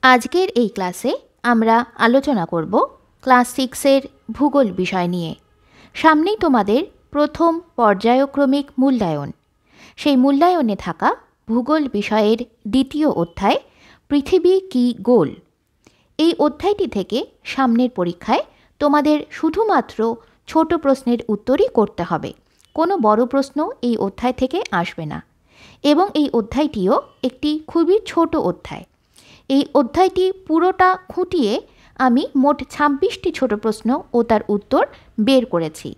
আজকের এই ক্লাসে আমরা আলোচনা করব ক্লাস 6-এর ভূগোল বিষয় নিয়ে। সামনেই তোমাদের প্রথম পর্যায়ক্রমিক মূল্যায়ন। সেই মূল্যায়নে থাকা ভূগোল বিষয়ের দ্বিতীয় অধ্যায় পৃথিবী কি গোল। এই অধ্যায়টি থেকে সামনের পরীক্ষায় তোমাদের শুধুমাত্র ছোট প্রশ্নের উত্তরই করতে হবে। কোনো বড় প্রশ্ন এই অধ্যায় থেকে আসবে না, এবং এই অধ্যায়টিও একটি খুবই ছোট অধ্যায়। এই অধ্যায়টি পুরোটা খুঁটিয়ে আমি মোট 26টি ছোট প্রশ্ন ও তার উত্তর বের করেছি।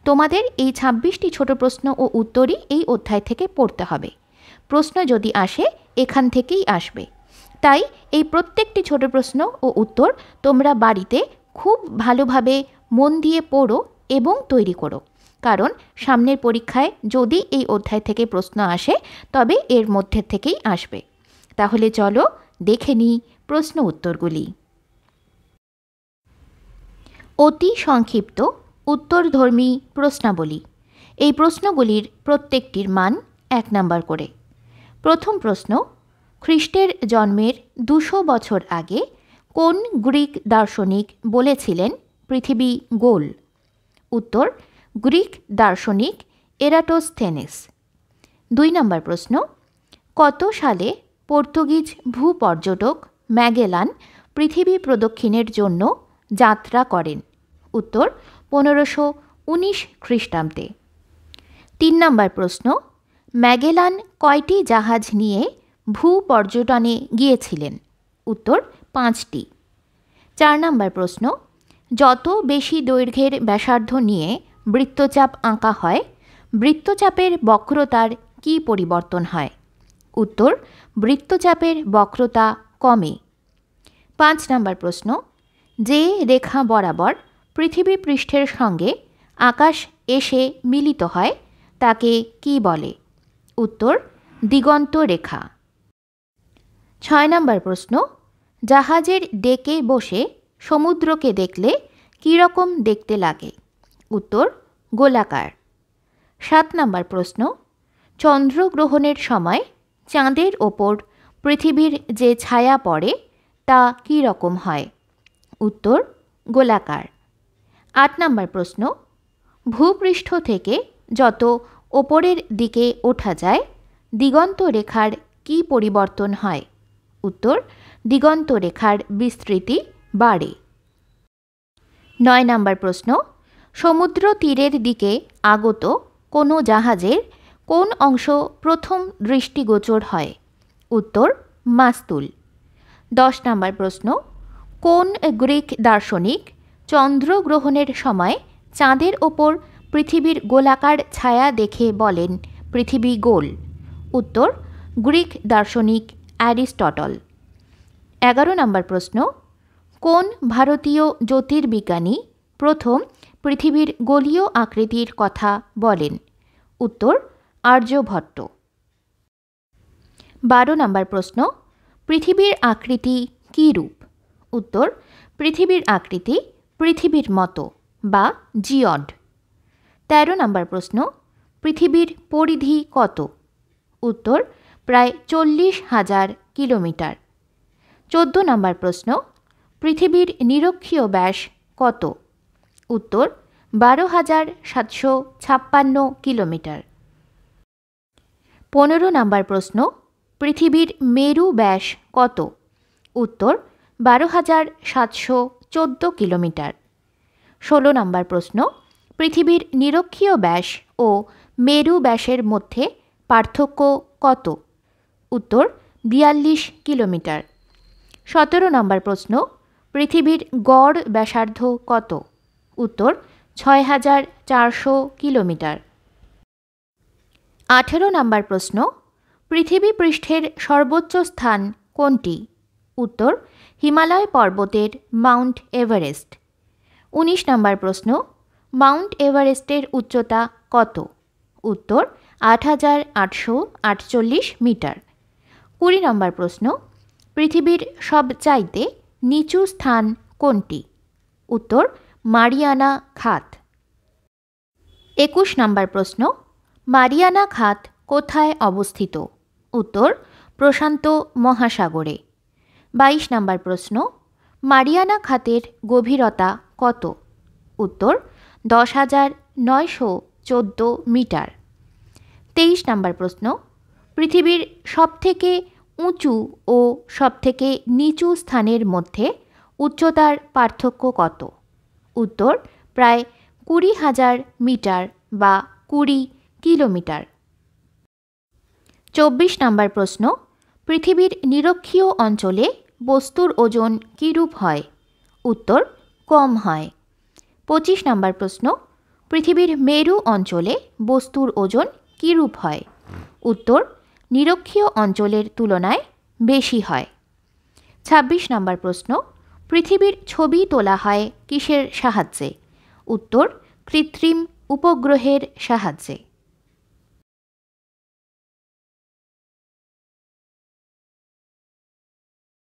তোমাদের এই 26টি ছোট প্রশ্ন ও উত্তরই এই অধ্যায় থেকে পড়তে হবে। প্রশ্ন যদি আসে এখান থেকেই আসবে। তাই এই প্রত্যেকটি ছোট প্রশ্ন ও উত্তর তোমরা বাড়িতে খুব ভালোভাবে মন দিয়ে পড়ো এবং তৈরি করো, কারণ সামনের পরীক্ষায় যদি এই অধ্যায় থেকে প্রশ্ন আসে তবে এর মধ্যে থেকেই আসবে। তাহলে চলো দেখে নিই প্রশ্ন উত্তরগুলি। অতি সংক্ষিপ্ত উত্তরধর্মী প্রশ্নাবলী। এই প্রশ্নগুলির প্রত্যেকটির মান 1 নাম্বার করে। প্রথম প্রশ্ন, খ্রিস্টের জন্মের 200 বছর আগে কোন গ্রিক দার্শনিক বলেছিলেন পৃথিবী গোল? উত্তর, গ্রিক দার্শনিক এরাটোস্থেনেস। 2 নম্বর প্রশ্ন, কত সালে পর্তুগিজ ভূপর্যটক ম্যাগেলান পৃথিবী প্রদক্ষিণের জন্য যাত্রা করেন? উত্তর, 1519 খ্রিস্টাব্দে। 3 নম্বর প্রশ্ন, ম্যাগেলান কয়টি জাহাজ নিয়ে ভূপর্যটনে গিয়েছিলেন? উত্তর, 5টি। 4 নম্বর প্রশ্ন, যত বেশি দৈর্ঘ্যের ব্যাসার্ধ নিয়ে বৃত্তচাপ আঁকা হয়, বৃত্তচাপের বক্রতার কী পরিবর্তন হয়? উত্তর, বৃত্তচাপের বক্রতা কমে। 5 নম্বর প্রশ্ন, যে রেখা বরাবর পৃথিবী পৃষ্ঠের সঙ্গে আকাশ এসে মিলিত হয় তাকে কি বলে? উত্তর, দিগন্ত রেখা। 6 নম্বর প্রশ্ন, জাহাজের ডেকে বসে সমুদ্রকে দেখলে কী রকম দেখতে লাগে? উত্তর, গোলাকার। 7 নম্বর প্রশ্ন, চন্দ্রগ্রহণের সময় চাঁদের ওপর পৃথিবীর যে ছায়া পড়ে তা কী রকম হয়? উত্তর, গোলাকার। 8 নম্বর প্রশ্ন, ভূপৃষ্ঠ থেকে যত ওপরের দিকে ওঠা যায় দিগন্ত রেখার কী পরিবর্তন হয়? উত্তর, দিগন্ত রেখার বিস্তৃতি বাড়ে। 9 নম্বর প্রশ্ন, সমুদ্র তীরের দিকে আগত কোনো জাহাজের কোন অংশ প্রথম দৃষ্টিগোচর হয়? উত্তর, মাস্তুল। 10 নম্বর প্রশ্ন, কোন গ্রিক দার্শনিক চন্দ্রগ্রহণের সময় চাঁদের ওপর পৃথিবীর গোলাকার ছায়া দেখে বলেন পৃথিবী গোল? উত্তর, গ্রিক দার্শনিক অ্যারিস্টটল। 11 নম্বর প্রশ্ন, কোন ভারতীয় জ্যোতির্বিজ্ঞানী প্রথম পৃথিবীর গোলীয় আকৃতির কথা বলেন? উত্তর, আর্যভট্ট। 12 নম্বর প্রশ্ন, পৃথিবীর আকৃতি কী রূপ? উত্তর, পৃথিবীর আকৃতি পৃথিবীর মতো বা জিওড। 13 নম্বর প্রশ্ন, পৃথিবীর পরিধি কত? উত্তর, প্রায় 40,000 কিলোমিটার। 14 নম্বর প্রশ্ন, পৃথিবীর নিরক্ষীয় ব্যাস কত? উত্তর, 12,756 কিলোমিটার। 15 নম্বর প্রশ্ন, পৃথিবীর মেরু ব্যাস কত? উত্তর, 12,714 কিলোমিটার। 16 নম্বর প্রশ্ন, পৃথিবীর নিরক্ষীয় ব্যাস ও মেরু ব্যাসের মধ্যে পার্থক্য কত? উত্তর, 42 কিলোমিটার। 17 নম্বর প্রশ্ন, পৃথিবীর গড় ব্যাসার্ধ কত? উত্তর, 6,400 কিলোমিটার। 18 নম্বর প্রশ্ন, পৃথিবী পৃষ্ঠের সর্বোচ্চ স্থান কোনটি? উত্তর, হিমালয় পর্বতের মাউন্ট এভারেস্ট। 19 নম্বর প্রশ্ন, মাউন্ট এভারেস্টের উচ্চতা কত? উত্তর, 8,848 মিটার। 20 নম্বর প্রশ্ন, পৃথিবীর সবচাইতে নিচু স্থান কোনটি? উত্তর, মারিয়ানা খাত। 21 নম্বর প্রশ্ন, মারিয়ানা খাত কোথায় অবস্থিত? উত্তর, প্রশান্ত মহাসাগরে। 22 নম্বর প্রশ্ন, মারিয়ানা খাতের গভীরতা কত? উত্তর 10,914 মিটার। 23 নম্বর প্রশ্ন, পৃথিবীর সবথেকে উঁচু ও সবথেকে নিচু স্থানের মধ্যে উচ্চতার পার্থক্য কত? উত্তর প্রায় 20,000 মিটার বা 20 কিলোমিটার। 24 নম্বর প্রশ্ন, পৃথিবীর নিরক্ষীয় অঞ্চলে বস্তুর ওজন কীরূপ হয়? উত্তর কম হয়। 25 নম্বর প্রশ্ন, পৃথিবীর মেরু অঞ্চলে বস্তুর ওজন কীরূপ হয়? উত্তর নিরক্ষীয় অঞ্চলের তুলনায় বেশি হয়। 26 নম্বর প্রশ্ন, পৃথিবীর ছবি তোলা হয় কিসের সাহায্যে? উত্তর কৃত্রিম উপগ্রহের সাহায্যে।